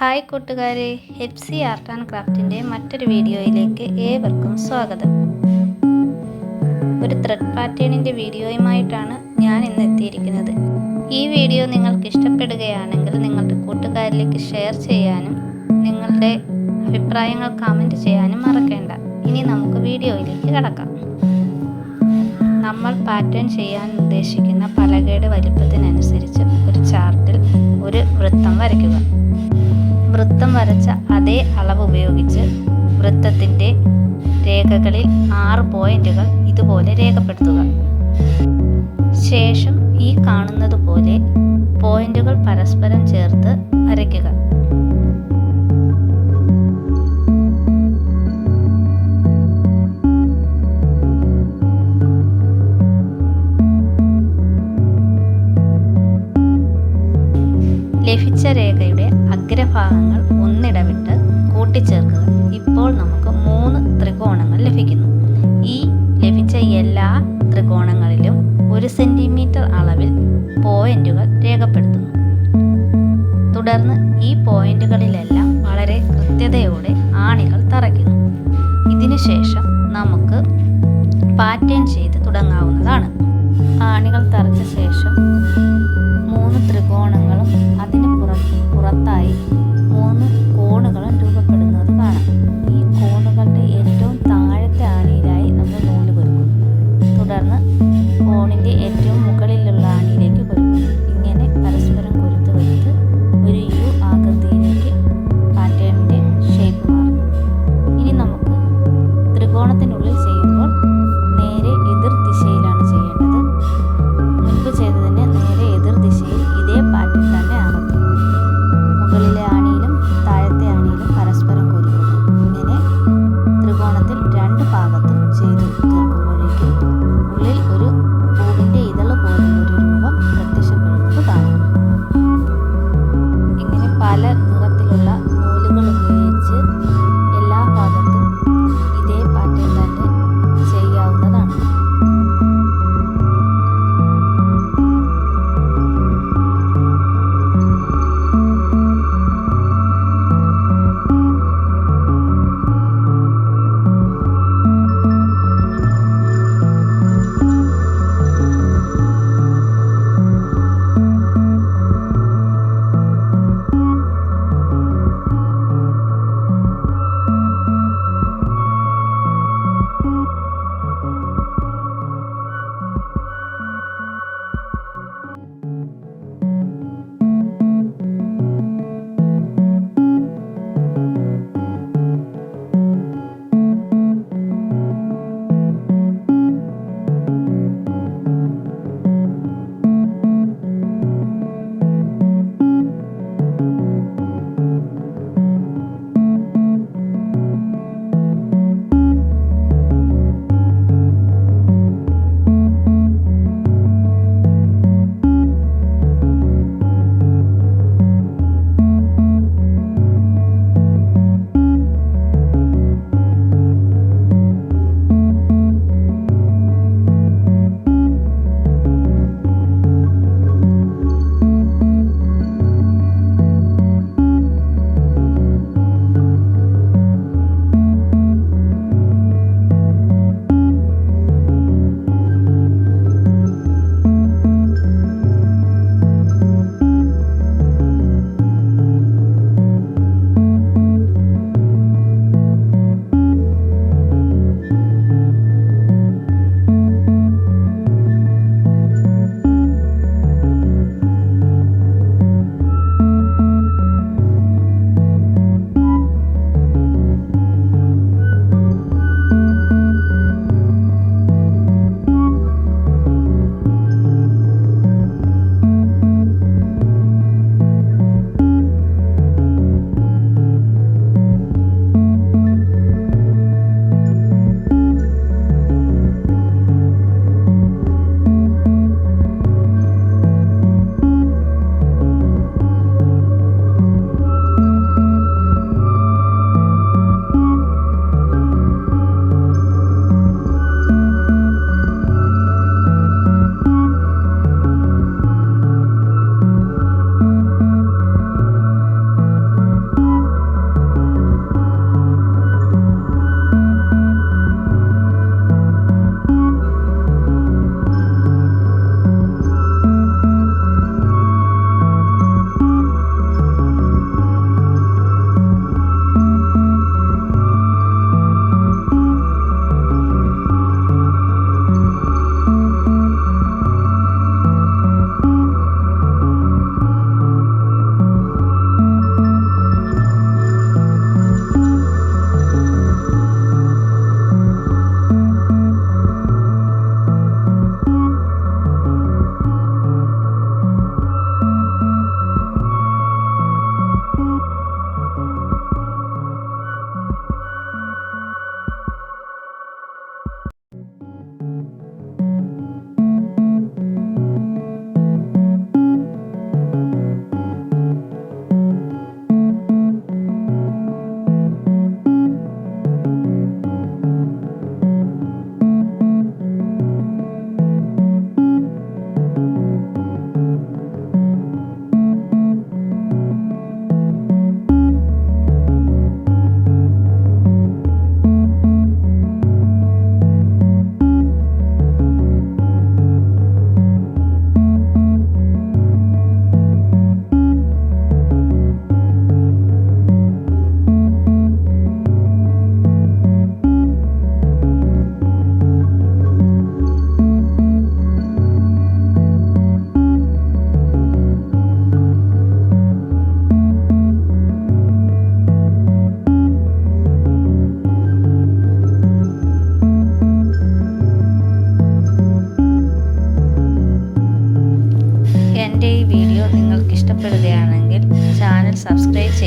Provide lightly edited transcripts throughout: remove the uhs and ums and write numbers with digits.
Hi കൂട്ടുകാരെ, Hepsy art and ക്രാഫ്റ്റിൻ്റെ മറ്റൊരു വീഡിയോയിലേക്ക് ഏവർക്കും സ്വാഗതം. ഒരു ത്രെഡ് പാറ്റേണിൻ്റെ വീഡിയോയുമായിട്ടാണ് ഞാൻ ഇന്ന് എത്തിയിരിക്കുന്നത്. ഈ വീഡിയോ നിങ്ങൾക്ക് ഇഷ്ടപ്പെടുകയാണെങ്കിൽ നിങ്ങളുടെ കൂട്ടുകാരിലേക്ക് ഷെയർ ചെയ്യാനും നിങ്ങളുടെ അഭിപ്രായങ്ങൾ കമൻറ്റ് ചെയ്യാനും മറക്കേണ്ട. ഇനി നമുക്ക് വീഡിയോയിലേക്ക് കടക്കാം. നമ്മൾ പാറ്റേൺ ചെയ്യാൻ ഉദ്ദേശിക്കുന്ന പലകയുടെ വലിപ്പത്തിനനുസരിച്ച് ഒരു ചാർട്ടിൽ ഒരു വൃത്തം വരയ്ക്കുക. വൃത്തം വരച്ച അതേ അളവ് ഉപയോഗിച്ച് വൃത്തത്തിൻ്റെ രേഖകളിൽ 6 പോയിന്റുകൾ ഇതുപോലെ രേഖപ്പെടുത്തുക. ശേഷം ഈ കാണുന്നത് പോലെ പോയിന്റുകൾ പരസ്പരം ചേർത്ത് വരയ്ക്കുക. ലഭിച്ച രേഖയുടെ അഗ്രഭാഗങ്ങൾ ഒന്നിടവിട്ട് കൂട്ടിച്ചേർക്കുക. ഇപ്പോൾ നമുക്ക് 3 ത്രികോണങ്ങൾ ലഭിക്കുന്നു. ഈ ലഭിച്ച എല്ലാ ത്രികോണങ്ങളിലും 1 സെന്റിമീറ്റർ അളവിൽ പോയിന്റുകൾ രേഖപ്പെടുത്തുന്നു. തുടർന്ന് ഈ പോയിന്റുകളിലെല്ലാം വളരെ കൃത്യതയോടെ ആണികൾ തറയ്ക്കുന്നു. ഇതിനുശേഷം നമുക്ക് പാറ്റേൺ ചെയ്ത് തുടങ്ങാവുന്നതാണ്. ആണികൾ തറച്ച ശേഷം 3 ത്രികോണങ്ങളും അതിന് പുറത്തായി 3 കോണുകളും രൂപപ്പെടുന്നത് കാണാം. ഈ കോണുകളുടെ ഏറ്റവും താഴത്തെ ആണിയിലായി നമ്മൾ നൂല് കൊരുക്കുന്നു. തുടർന്ന് കോണിൻ്റെ ഏറ്റവും മുകളിലുള്ള ആണിയിലേക്ക് കൊരുക്കുന്നു. ഇങ്ങനെ പരസ്പരം കൊരുത്ത് ഒരു യു ആകൃതിയിലേക്ക് പാറ്റേണിൻ്റെ ഷേപ്പ് മാറും. ഇനി നമുക്ക് ത്രികോണത്തിനുള്ളിൽ ചെയ്യുമ്പോൾ നേരെ എതിർ ദിശയിലാണ് ചെയ്യേണ്ടത്. മുൻപ് ചെയ്തതിന് നേരെ എതിർ ദിശയിൽ ഇതേ പാറ്റേൺ തന്നെ അമർത്തും. മുകളിലെ ആണിയിലും താഴത്തെ ആണിയിലും പരസ്പരം കൊരുക്കുന്നു. ഇങ്ങനെ ത്രികോണത്തിൽ 2 ഭാഗത്തും ചെയ്ത് തീർക്കുമ്പോഴേക്കും ഉള്ളിൽ ഒരു പൂവിൻ്റെ ഇതള് പോലുള്ളൊരു രൂപം പ്രത്യക്ഷപ്പെടുന്നത് കാണാം. ഇങ്ങനെ പല നിറത്തിലുള്ള നൂലുകൾ ഉപയോഗിച്ച് എല്ലാ ഭാഗത്തും ഇതേ പാറ്റേൺ തന്നെ ചെയ്യാവുന്നതാണ്.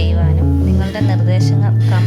ചെയ്യുവാനും നിങ്ങളുടെ നിർദ്ദേശങ്ങൾ കമൻറ്റ്